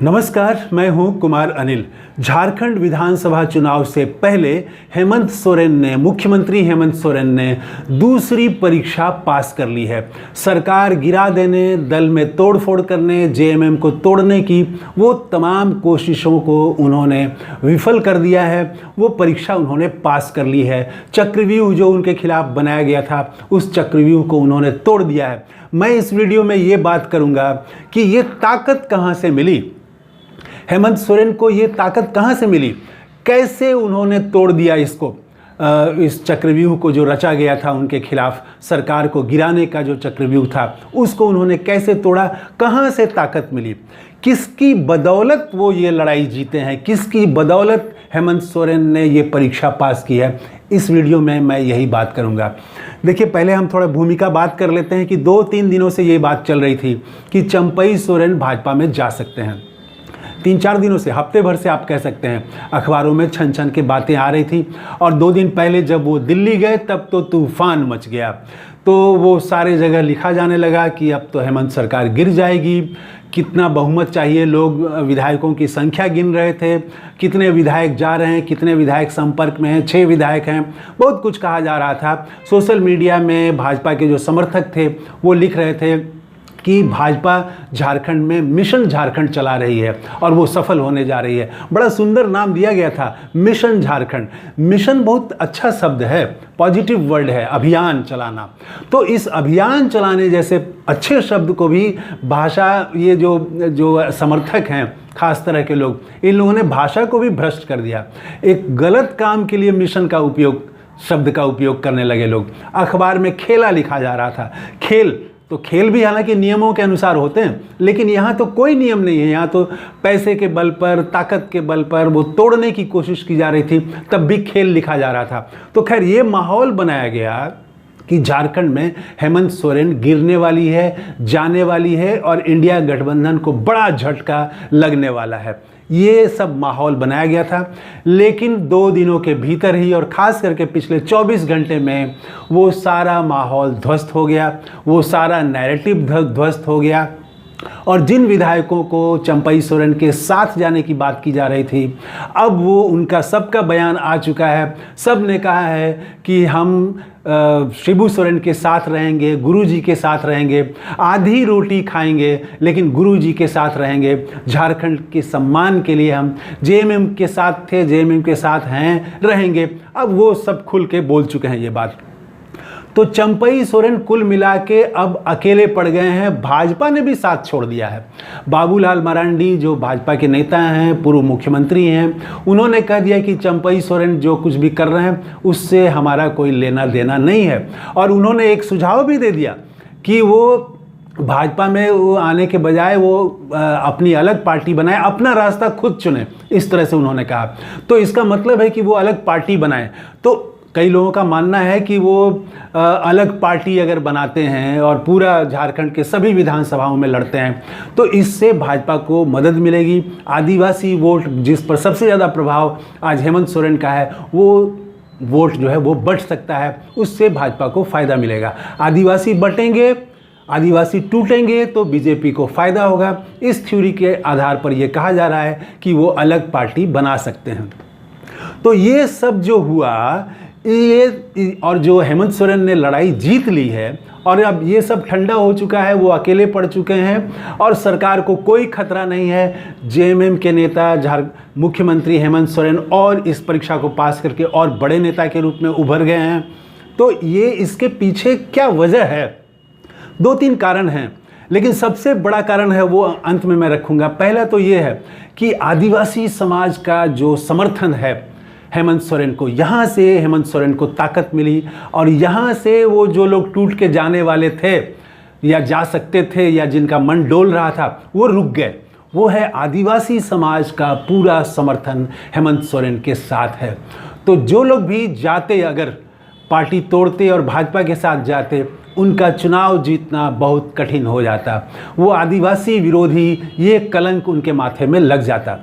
नमस्कार, मैं हूं कुमार अनिल। झारखंड विधानसभा चुनाव से पहले मुख्यमंत्री हेमंत सोरेन ने दूसरी परीक्षा पास कर ली है। सरकार गिरा देने, दल में तोड़फोड़ करने, जेएमएम को तोड़ने की वो तमाम कोशिशों को उन्होंने विफल कर दिया है। वो परीक्षा उन्होंने पास कर ली है। चक्रव्यूह जो उनके खिलाफ बनाया गया था, उस चक्रव्यूह को उन्होंने तोड़ दिया है। मैं इस वीडियो में ये बात करूँगा कि ये ताकत कहाँ से मिली, हेमंत सोरेन को ये ताकत कहाँ से मिली, कैसे उन्होंने तोड़ दिया इसको, इस चक्रव्यूह को जो रचा गया था उनके खिलाफ, सरकार को गिराने का जो चक्रव्यूह था उसको उन्होंने कैसे तोड़ा, कहाँ से ताकत मिली, किसकी बदौलत वो ये लड़ाई जीते हैं, किसकी बदौलत हेमंत सोरेन ने ये परीक्षा पास की है। इस वीडियो में मैं यही बात करूंगा। देखिए, पहले हम थोड़ा भूमिका बात कर लेते हैं कि 2-3 दिनों से ये बात चल रही थी कि चंपई सोरेन भाजपा में जा सकते हैं। 3-4 दिनों से, हफ्ते भर से आप कह सकते हैं, अखबारों में छन छन के बातें आ रही थी। और 2 दिन पहले जब वो दिल्ली गए तब तो तूफान मच गया। तो वो सारे जगह लिखा जाने लगा कि अब तो हेमंत सरकार गिर जाएगी, कितना बहुमत चाहिए, लोग विधायकों की संख्या गिन रहे थे, कितने विधायक जा रहे हैं, कितने विधायक संपर्क में हैं, 6 विधायक हैं, बहुत कुछ कहा जा रहा था। सोशल मीडिया में भाजपा के जो समर्थक थे वो लिख रहे थे कि भाजपा झारखंड में मिशन झारखंड चला रही है और वो सफल होने जा रही है। बड़ा सुंदर नाम दिया गया था, मिशन झारखंड। मिशन बहुत अच्छा शब्द है, पॉजिटिव वर्ड है, अभियान चलाना। तो इस अभियान चलाने जैसे अच्छे शब्द को भी भाषा, ये जो समर्थक हैं, खास तरह के लोग, इन लोगों ने भाषा को भी भ्रष्ट कर दिया। एक गलत काम के लिए मिशन का उपयोग, शब्द का उपयोग करने लगे लोग। अखबार में खेला लिखा जा रहा था, खेल। तो खेल भी हालांकि नियमों के अनुसार होते हैं, लेकिन यहाँ तो कोई नियम नहीं है। यहाँ तो पैसे के बल पर, ताकत के बल पर वो तोड़ने की कोशिश की जा रही थी, तब भी खेल लिखा जा रहा था। तो खैर, ये माहौल बनाया गया कि झारखंड में हेमंत सोरेन गिरने वाली है, जाने वाली है और इंडिया गठबंधन को बड़ा झटका लगने वाला है। ये सब माहौल बनाया गया था। लेकिन 2 दिनों के भीतर ही, और ख़ास करके पिछले 24 घंटे में, वो सारा माहौल ध्वस्त हो गया, वो सारा नैरेटिव ध्वस्त हो गया। और जिन विधायकों को चंपई सोरेन के साथ जाने की बात की जा रही थी, अब वो उनका सबका बयान आ चुका है। सब ने कहा है कि हम शिबू सोरेन के साथ रहेंगे, गुरुजी के साथ रहेंगे, आधी रोटी खाएंगे लेकिन गुरुजी के साथ रहेंगे। झारखंड के सम्मान के लिए हम जेएमएम के साथ थे, जेएमएम के साथ हैं, रहेंगे। अब वो सब खुल के बोल चुके हैं ये बात। तो चंपई सोरेन कुल मिला के अब अकेले पड़ गए हैं। भाजपा ने भी साथ छोड़ दिया है। बाबूलाल मरांडी जो भाजपा के नेता हैं, पूर्व मुख्यमंत्री हैं, उन्होंने कह दिया कि चंपई सोरेन जो कुछ भी कर रहे हैं उससे हमारा कोई लेना देना नहीं है। और उन्होंने एक सुझाव भी दे दिया कि वो भाजपा में वो आने के बजाय वो अपनी अलग पार्टी बनाए, अपना रास्ता खुद चुने, इस तरह से उन्होंने कहा। तो इसका मतलब है कि वो अलग पार्टी बनाए। तो कई लोगों का मानना है कि वो अलग पार्टी अगर बनाते हैं और पूरा झारखंड के सभी विधानसभाओं में लड़ते हैं तो इससे भाजपा को मदद मिलेगी। आदिवासी वोट, जिस पर सबसे ज़्यादा प्रभाव आज हेमंत सोरेन का है, वो वोट जो है वो बढ़ सकता है, उससे भाजपा को फ़ायदा मिलेगा। आदिवासी बटेंगे, आदिवासी टूटेंगे तो बीजेपी को फ़ायदा होगा। इस थ्योरी के आधार पर यह कहा जा रहा है कि वो अलग पार्टी बना सकते हैं। तो ये सब जो हुआ, ये और जो हेमंत सोरेन ने लड़ाई जीत ली है और अब ये सब ठंडा हो चुका है, वो अकेले पड़ चुके हैं और सरकार को कोई खतरा नहीं है। जेएमएम के नेता मुख्यमंत्री हेमंत सोरेन और इस परीक्षा को पास करके और बड़े नेता के रूप में उभर गए हैं। तो ये इसके पीछे क्या वजह है? 2-3 कारण हैं, लेकिन सबसे बड़ा कारण है वो अंत में मैं रखूँगा। पहला तो ये है कि आदिवासी समाज का जो समर्थन है हेमंत सोरेन को, यहाँ से हेमंत सोरेन को ताकत मिली और यहाँ से वो जो लोग टूट के जाने वाले थे या जा सकते थे या जिनका मन डोल रहा था, वो रुक गए। वो है आदिवासी समाज का पूरा समर्थन हेमंत सोरेन के साथ है। तो जो लोग भी जाते, अगर पार्टी तोड़ते और भाजपा के साथ जाते, उनका चुनाव जीतना बहुत कठिन हो जाता। वो आदिवासी विरोधी, ये कलंक उनके माथे में लग जाता।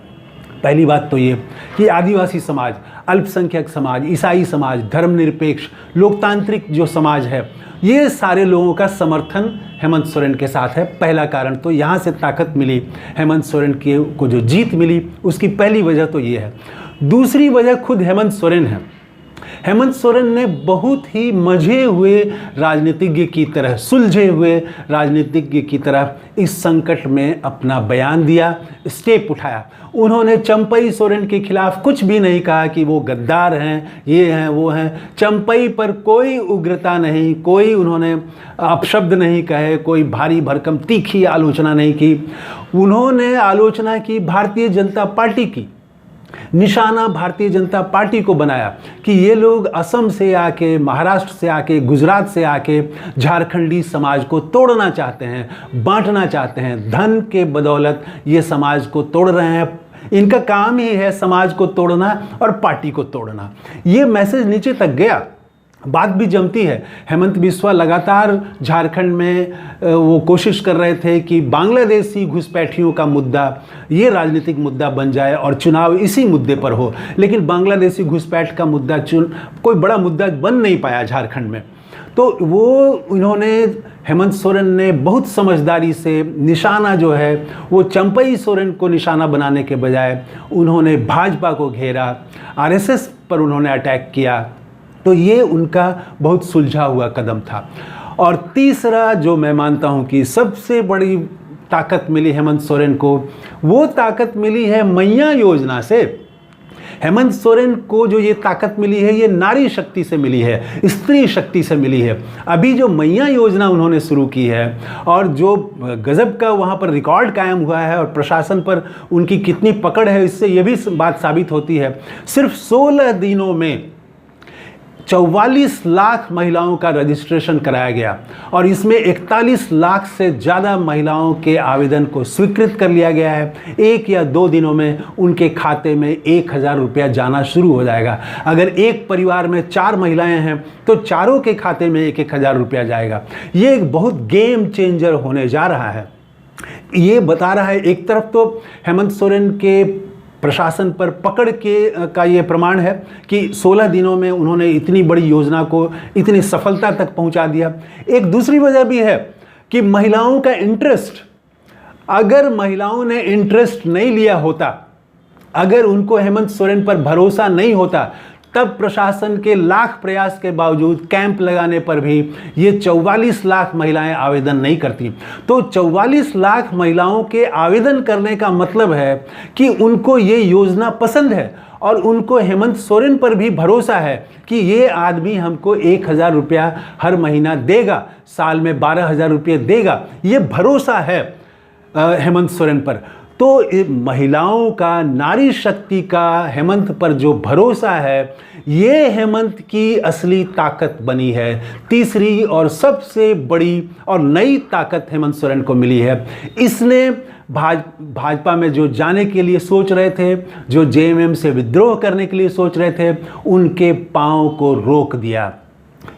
पहली बात तो ये कि आदिवासी समाज, अल्पसंख्यक समाज, ईसाई समाज, धर्मनिरपेक्ष, लोकतांत्रिक जो समाज है, ये सारे लोगों का समर्थन हेमंत सोरेन के साथ है। पहला कारण तो यहाँ से ताकत मिली हेमंत सोरेन को जो जीत मिली, उसकी पहली वजह तो ये है। दूसरी वजह खुद हेमंत सोरेन है। हेमंत सोरेन ने बहुत ही मजे हुए राजनीतिज्ञ की तरह, सुलझे हुए राजनीतिज्ञ की तरह इस संकट में अपना बयान दिया, स्टेप उठाया। उन्होंने चंपई सोरेन के खिलाफ कुछ भी नहीं कहा कि वो गद्दार हैं, ये हैं, वो हैं। चंपई पर कोई उग्रता नहीं, कोई उन्होंने अपशब्द नहीं कहे, कोई भारी भरकम तीखी आलोचना नहीं की। उन्होंने आलोचना की भारतीय जनता पार्टी की, निशाना भारतीय जनता पार्टी को बनाया कि ये लोग असम से आके, महाराष्ट्र से आके, गुजरात से आके झारखंडी समाज को तोड़ना चाहते हैं, बांटना चाहते हैं। धन के बदौलत ये समाज को तोड़ रहे हैं। इनका काम ही है समाज को तोड़ना और पार्टी को तोड़ना। ये मैसेज नीचे तक गया, बात भी जमती है। हेमंत बिस्वा लगातार झारखंड में वो कोशिश कर रहे थे कि बांग्लादेशी घुसपैठियों का मुद्दा ये राजनीतिक मुद्दा बन जाए और चुनाव इसी मुद्दे पर हो, लेकिन बांग्लादेशी घुसपैठ का मुद्दा कोई बड़ा मुद्दा बन नहीं पाया झारखंड में। तो हेमंत सोरेन ने बहुत समझदारी से निशाना जो है वो चंपई सोरेन को निशाना बनाने के बजाय उन्होंने भाजपा को घेरा, आरएसएस पर उन्होंने अटैक किया। तो ये उनका बहुत सुलझा हुआ कदम था। और तीसरा जो मैं मानता हूँ कि सबसे बड़ी ताकत मिली हेमंत सोरेन को, वो ताकत मिली है मैया योजना से। हेमंत सोरेन को जो ये ताकत मिली है, ये नारी शक्ति से मिली है, स्त्री शक्ति से मिली है। अभी जो मैया योजना उन्होंने शुरू की है और जो गजब का वहाँ पर रिकॉर्ड कायम हुआ है और प्रशासन पर उनकी कितनी पकड़ है, इससे ये भी बात साबित होती है। सिर्फ 16 दिनों में 44 लाख महिलाओं का रजिस्ट्रेशन कराया गया और इसमें 41 लाख से ज़्यादा महिलाओं के आवेदन को स्वीकृत कर लिया गया है। 1 या 2 दिनों में उनके खाते में 1000 रुपया जाना शुरू हो जाएगा। अगर एक परिवार में 4 महिलाएं हैं तो चारों के खाते में 1-1000 रुपया जाएगा। ये एक बहुत गेम चेंजर होने जा रहा है। ये बता रहा है, एक तरफ तो हेमंत सोरेन के प्रशासन पर पकड़ का ये प्रमाण है कि 16 दिनों में उन्होंने इतनी बड़ी योजना को इतनी सफलता तक पहुंचा दिया। एक दूसरी वजह भी है कि महिलाओं का इंटरेस्ट, अगर महिलाओं ने इंटरेस्ट नहीं लिया होता, अगर उनको हेमंत सोरेन पर भरोसा नहीं होता, तब प्रशासन के लाख प्रयास के बावजूद कैंप लगाने पर भी ये 44 लाख महिलाएं आवेदन नहीं करती। तो 44 लाख महिलाओं के आवेदन करने का मतलब है कि उनको ये योजना पसंद है और उनको हेमंत सोरेन पर भी भरोसा है कि ये आदमी हमको 1000 रुपया हर महीना देगा, साल में 12,000 रुपये देगा। ये भरोसा है हेमंत सोरेन पर। तो महिलाओं का, नारी शक्ति का हेमंत पर जो भरोसा है, ये हेमंत की असली ताकत बनी है। तीसरी और सबसे बड़ी और नई ताकत हेमंत सोरेन को मिली है। इसने भाजपा में जो जाने के लिए सोच रहे थे, जो जेएमएम से विद्रोह करने के लिए सोच रहे थे, उनके पांव को रोक दिया।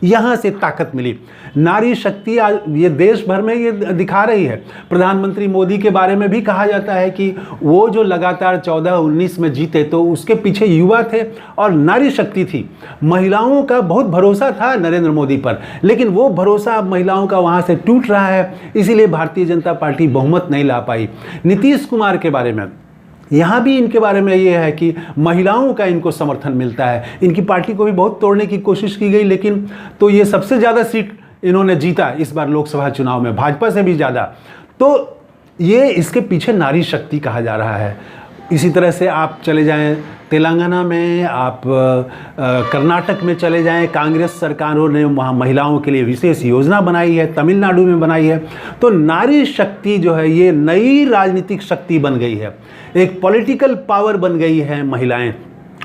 यहाँ से ताकत मिली। नारी शक्ति आज ये देश भर में ये दिखा रही है। प्रधानमंत्री मोदी के बारे में भी कहा जाता है कि वो जो लगातार 14-19 में जीते तो उसके पीछे युवा थे और नारी शक्ति थी। महिलाओं का बहुत भरोसा था नरेंद्र मोदी पर, लेकिन वो भरोसा अब महिलाओं का वहाँ से टूट रहा है। इसीलिए भारतीय जनता पार्टी बहुमत नहीं ला पाई। नीतीश कुमार के बारे में, यहाँ भी इनके बारे में ये है कि महिलाओं का इनको समर्थन मिलता है। इनकी पार्टी को भी बहुत तोड़ने की कोशिश की गई, लेकिन तो ये सबसे ज़्यादा सीट इन्होंने जीता इस बार लोकसभा चुनाव में, भाजपा से भी ज़्यादा। तो ये इसके पीछे नारी शक्ति कहा जा रहा है। इसी तरह से आप चले जाएं तेलंगाना में, आप कर्नाटक में चले जाएं, कांग्रेस सरकारों ने वहाँ महिलाओं के लिए विशेष योजना बनाई है, तमिलनाडु में बनाई है। तो नारी शक्ति जो है ये नई राजनीतिक शक्ति बन गई है, एक पॉलिटिकल पावर बन गई है महिलाएं।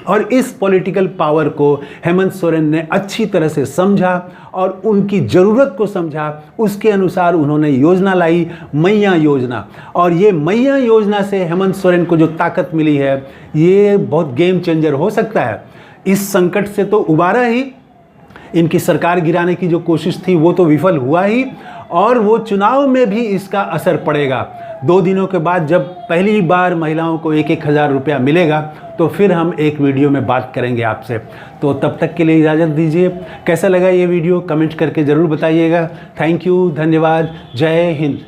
और इस पॉलिटिकल पावर को हेमंत सोरेन ने अच्छी तरह से समझा और उनकी ज़रूरत को समझा। उसके अनुसार उन्होंने योजना लाई, मैया योजना। और ये मैया योजना से हेमंत सोरेन को जो ताकत मिली है, ये बहुत गेम चेंजर हो सकता है। इस संकट से तो उबारा ही, इनकी सरकार गिराने की जो कोशिश थी वो तो विफल हुआ ही, और वो चुनाव में भी इसका असर पड़ेगा। 2 दिनों के बाद जब पहली बार महिलाओं को 1,000 रुपया मिलेगा तो फिर हम एक वीडियो में बात करेंगे आपसे। तो तब तक के लिए इजाज़त दीजिए। कैसा लगा ये वीडियो कमेंट करके ज़रूर बताइएगा। थैंक यू, धन्यवाद, जय हिंद।